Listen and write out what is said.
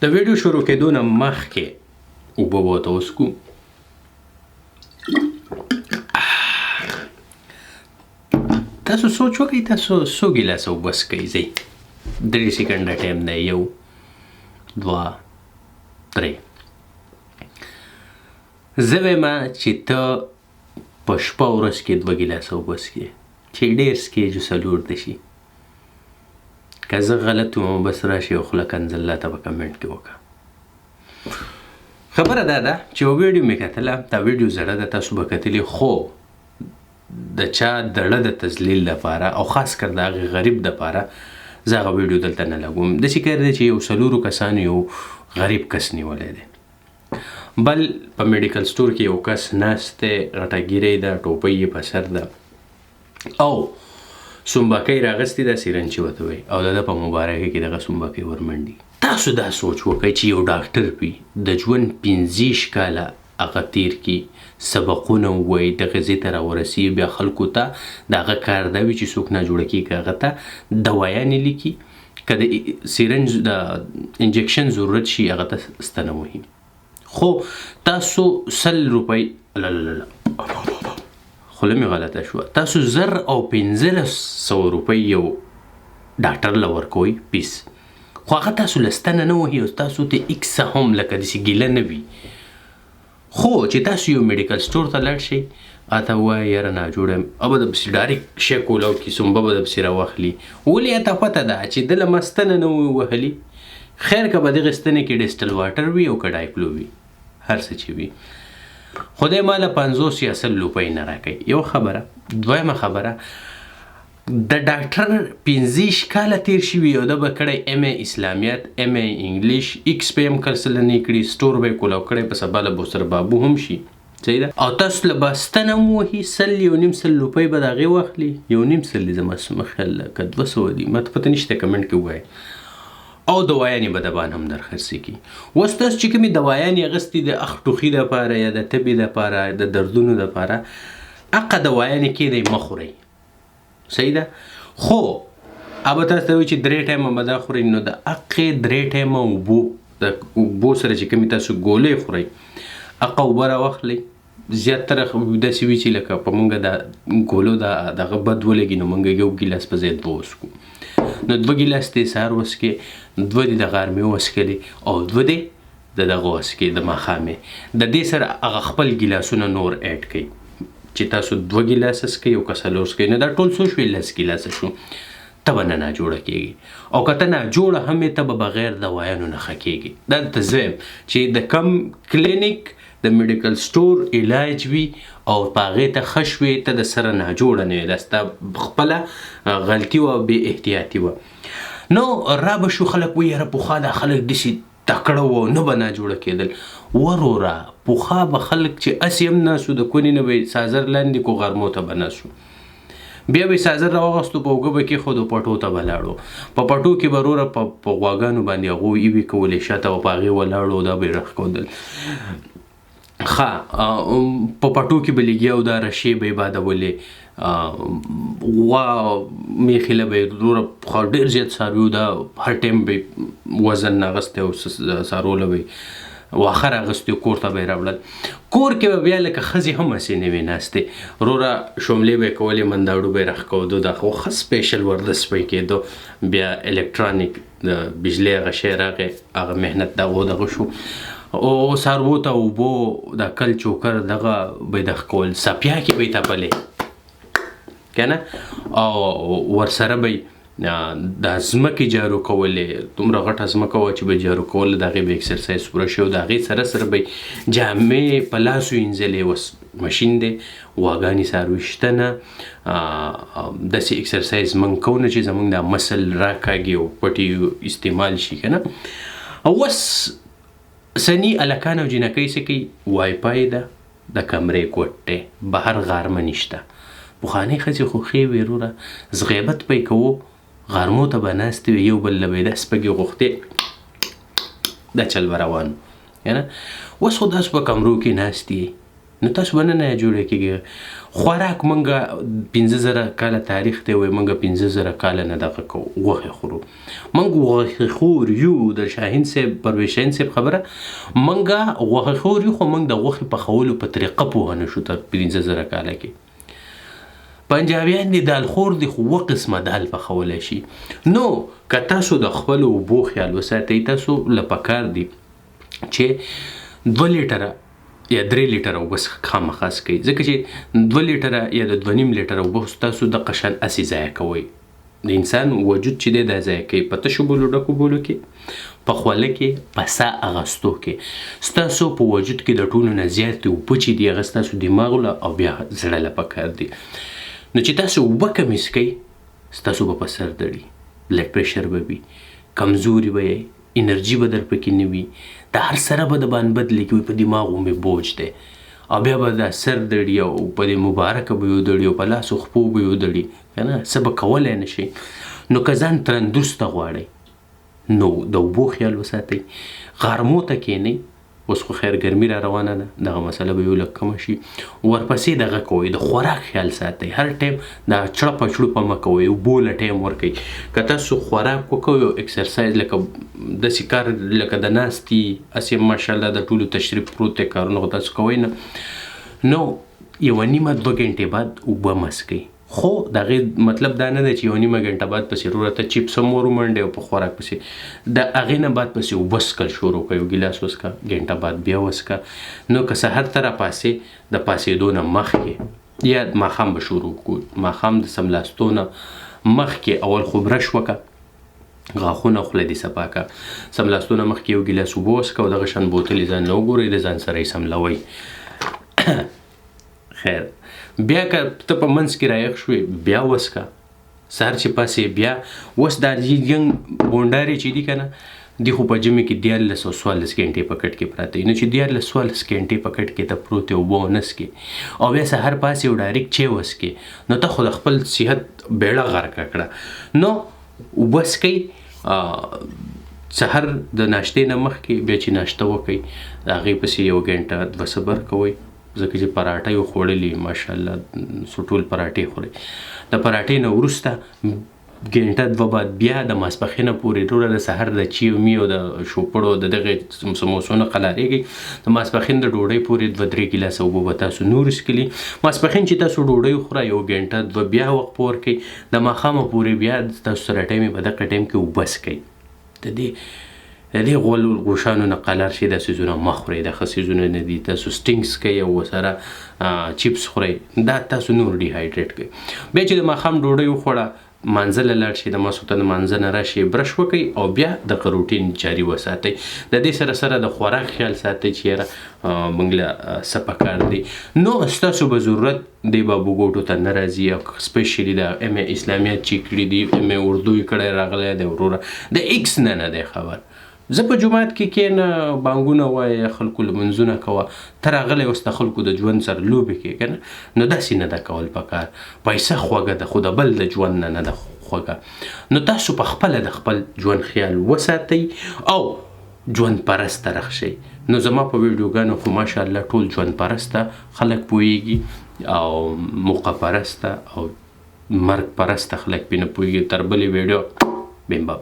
د ویډیو شروع کېدو نه مخکې اوبه به ورته وڅښو. تاسو سوچ وکړئ تاسو څو ګیلاسه اوبه څښئ. ځئ 3 سیکنډه ټایم دی. 1 2 3. زه وایم چې ته په شپه ورځ کې 2 ګیلاسه اوبه څښې، چې ډېر څښې چې 4 دې شي. که زه غلط وم بس راشي او خوله کنځل ته به کمنټ کې وکړه. خبره دا ده چې یو ویډیو مې کتله، دا ویډیو زړه ده، تاسو به کتلې، خو د چا دړه د تذلیل لپاره او خاص کر د هغې غریب دپاره زه هغه ویډیو دلته نه لګوم. داسې کار دی چې یو 4 کسانو یو غریب کس نیولی دی، بل په میډیکل سټور کې یو کس ناست دی، غټه ګیرې ده، ټوپۍ یې په سر ده او سومبکۍ راغستې ده، سیرنچې ورته وایي او د ده په مبارکۍ کې دغه سومبکۍ ورمنډي. تاسو دا سوچ وکړئ چې یو ډاکټر وي، د ژوند 15 کاله هغه تیر کړي، سبقونه ووایي، دغه ځای ته راورسېږي، بیا خلکو ته د هغه کار دا وي چې څوک ناجوړه کېږي، هغه ته دوايانې لیکي، که د سیرنج د انجکشن ضرورت شي هغه ته ستنه وهي. خو تاسو 100 روپۍ خوله مې غلطه شوه، تاسو 1000 او 1500 روپۍ یو ډاکټر له ورکوئ پیس، خو هغه تاسو له ستنه نه وهي او تاسو ته ایکسه هم لکه داسې ګیله نه وي. خو چې تاسو یو میډیکل سټور ته لاړ شئ، اته ووایي یاره ناجوړه یم، او به درپسې ډایرکټ شیک ولاو کړي، سومبه به درپسې راواخلي. ولې اته پته ده چې ده له ما ستنه نه وهلي، خیر که به دغې ستنې کې ډیسټل واټر وي او که ډایپلو وي، هر څه چې وي، خدای ما له 50 یا 100 روپۍ نه راکوي. یو خبره. دویمه خبره، د ډاکټر 15 کاله تیر شوي او ده به کړی MA اسلامیات، MA انګلیش، ایکس به یې هم کلسلنې کړي، سټور به یې کولاو کړی، په سبا له بوسر بابو هم شي، صحیح ده، او تاسو له به ستنه هم وهي، 100 یو نیم 100 روپۍ به د هغې واخلي، یو نیم 100 زما خیال که 200 دي، ما ته پته نشته، کمنټ کې ووایئ، او دوايانې به د باندې هم درخرڅې کړي. اوس تاسو چې کومې دوايانې اخیستې د اخ ټوخي دپاره یا د تبې دپاره، د دردونو دپاره، هغه دوايانې کېدی مه خورئ، صحیح ده. خو ابه تاسو ته وایي چې 3 ټایمه به دا خورئ، نو د هغې 3 ټایمه اوبو، د اوبو سره چې کومې تاسو ګولۍ خورئ، هغه اوبه راواخلئ. زیاتره داسې وي چې لکه په مونږ د ګولو دغه بد ولګي، نو مونږ 1 ګیلاس په ځای 2 وڅښو، نو 2 ګیلاس دې سهار وڅښې، 2 دې د غرمې وڅښلې او 2 دې د دغه وڅښې د ماښامې. د دې سره هغه خپل ګیلاسونه نور ایډ کړئ چې تاسو 2 ګیلاسه څښئ او که 4 څښئ، نو دا ټول څو شوې؟ 10 ګیلاسه شو. ته به نه ناجوړه کېږي، او که ته ناجوړه هم یې ته به بغیر دوايانو نه ښه کېږي. دا درته زه یم چې د کم کلینیک د میډیکل سټور علاج وي او په هغې ته ښه شوې، ته د سره ناجوړه نه وې، دا ستا خپله غلطي وه، بې احتیاطي وه. نو را به شو خلک وایي یاره پخوا دا خلک داسې تکړه وو، نه به ناجوړه کېدل. وروره پخوا به خلک چې هسې هم ناست وو، د کونې نه به یې سازر لاندې کو، غرمو ته به ناست وو، بیا به یې سازر راواغستو، په اوږه به کېښودو، پټو ته به لاړو، په پټو کې به وروره په غواګانو باندې هغو ایوې کولې شاته، او په هغې ولاړو، دا به یې رښکودل. ښه په پټو کې به لګیا او دا رشې به یې بادولې، غوا میخې له به یې وروره پخوا ډېر زیات څاروي، دا هر ټایم به یې وزن اخیستی او څارو له به یې واښه راغستې، کور ته به یې راوړل. کور کې به بیا لکه ښځې هم هسې نه وې ناستې، وروره شوملې به یې کولې، منداړو به یې راښکودو، دا خو ښه سپیشل ورزش به یې کېدو. بیا الکترانیک د بجلۍ هغه شی راغی، هغه محنت دغه شو، او څاروو ته اوبو دا کل چوکر دغه به یې دغه کول، څپیا کې به یې تپلې که نه، او ورسره به یې د ځمکې جارو کولې، دومره غټه ځمکه وه چې به جارو کوله، د هغې به اکسرسایز پوره شي، او د هغې سره سره به یې جامې په لاس وینځلې. اوس مشین دی، غواګانې څاروي شته نه، داسې اکسرسایز موږ کوو نه چې زموږ دا مسل راکاږي او پټي استعمال شي که نه. اوس سني هلکان او جینکۍ څه کوي؟ وایفای ده، د کمرې کوټ دی، بهر غرمه نشته. پخوانۍ ښځې خو ښې وې وروره، غیبت به یې کوو، غرمو ته به ناستې وې، یو بل له به یې دا سپږې غوښتې، دا چل به روان که نه. اوس خو داسې په کمرو کې ناست یې، نو تاسو به نه جوړه کېږي. خوراک موږ 15,000 کاله تاریخ دی وایي موږ 15,000 کاله نه دغه کوو غوښې خورو. موږ غوښې خور یو. د شاهین صاحب پرویز شاهین صاحب خبره موږ غوښې خور یو خو موږ د غوښې پخولو په طریقه پوه نه شو تر 15,000 کاله کې. پنجابیان دي دال خور دي خو 2 قسمه دال پخولی شي. نو که تاسو د خپلو اوبو خیال وساتئ تاسو له پکار دي چې 2 لیټره یا 3 لیټره اوبه خامخا څښئ ځکه چې 2 لیټره یا د 2.5 لیټره اوبه تاسو د قشن اسې ضایع کوئ. د انسان وجود چې دی دا ضایع کوي په تشو بولو ډکو بولو کې په خوله کې په ساه اغستو کې ستاسو په وجود کې د ټولو نه زیاتې اوبه چې دي هغه ستاسو دماغ له او بیا زړه له پکار دي. نو چې تاسو اوبه کمې څښئ ستاسو به په سر دړي بلډ پریشر به وي کمزوري به یې انرژي به در پکې نه وي د هر سره به د باندې بد لیکي په دماغ مې بوج دی او بیا به د سر دړي او په دې مبارکه به یو دړي او په لاسو خپو به یو دړي که نه څه به کولی نه شي. نو که ځان تندرسته غواړئ نو د اوبو خیال وساتئ. غرمو ته کښېنئ اوس خو خیر ګرمي را روانه ده دغه مسله به یو لږ کمه شي. ورپسې دغه کوئ د خوراک خیال ساتئ. هر ټایم دا چړپه چړوپه مه کوئ اوبو له ټایم ورکئ. که تاسو خوراک وکوئ او اکسرسایز لکه داسې کار لکه د ناستي هسې ماشاءالله د ټولو تشریف پروت دی کارونه خو تاسو کوئ نه نو 1.5 2 غنټې بعد اوبه مه څښئ. خو د هغې مطلب دا نه دی چې 1.5 غنټه بعد پسې وروره ته چیپس هم ور ومنډئ او په خوراک پسې د هغې نه بعد پسې اوبه څښل شروع کړئ. یو ګیلاس وڅښه غنټه بعد بیا وڅښه. نو که سحر ته راپاسې د پاسېدو نه مخکې یا ماښام به شروع کړو ماښام د سملاستو نه مخکې اول خو برش وکړه غاښونه خوله دې صفا کړه سملاستو نه مخکې یو ګیلاس اوبه وڅښه او دغه شان بوتل یې ځان نه وګورئ د ځان سره یې سملوئ. خیر بیا که ته په منځ کې رایق شوې بیا وڅښه سهار چې پاسې بیا اوس دا ینګ بونډارې چې دي که نه دي خو په ژمي کې 14 او 14 غنټې په کټ کې پراته وي. نو چې 14 14 غنټې په کټ کې ته پروت یې اوبه ونه څښې او بیا سهار پاسې یو ډایرکټ چای وڅښې نو ته خو د خپل صحت بیړه غرقه کړه. نو اوبه څښئ سهار د ناشتې نه مخکې بیا چې ناشته وکئ د هغې پسې 1 غنټه 2 صبر کوئ ځکه چې پراټه یې خوړلي ماشاءالله سو ټول پراټې خورئ. د پراټې نه وروسته غنټه 2 بعد بیا د ماسپښینه پورې ټوله د سحر د چی او می او د شوپړو د دغې سموسو نه قلاریږي د ماسپښین د ډوډۍ پورې 2 3 ګیلاسه اوبه به تاسو نور څښلي. ماسپښین چې تاسو ډوډۍ وخوره 1 غنټه 2 بیا وخت په ورکئ د ماښامه پورې بیا تاسو سره ټایم په دغه ټایم کې اوبه څښئ. د دې غوښانو نه قلار شي دا څیزونه مه خورئ دا ښه څیزونه نه دي. تاسو سټینګ څښئ او ورسره چیپس خورئ دا تاسو نور ډیهایډریټ کوئ. بیا چې د ماښام ډوډۍ وخوړه مانځه له لاړ شي د ماسخوتن د مانځه نه راشي برش وکئ او بیا دغه روټین جاري وساتئ. د دې سره سره د خوراک خیال ساتئ چې یاره موږ له څه پکار دي. نو ستاسو به ضرورت دی بابو ګوټو ته نه راځي او سپیشلی د ام ای اسلامیات چې کړي دي ام ای اردو یې کړی راغلی دی وروره د ایکس نه دی خبر. زه په جومات کې کښېنه بانګونه وایه خلکو لمونځونه کوه ته راغلی اوس د خلکو د ژوند سره لوبې کوې که نه نو داسې نه ده کول پکار. پیسه خوږه ده خو د بل د ژوند نه ده خوږه. نو تاسو په خپله د خپل ژوند خیال وساتئ او ژوند پرسته رخ شئ. نو زما په ویډیوګانو خو ماشاءالله ټول ژوند پرسته خلک پوهیږي او موقع پرسته او مرګ پرسته خلک پې نه پوهیږي. تر بلې ویډیو BemBaq.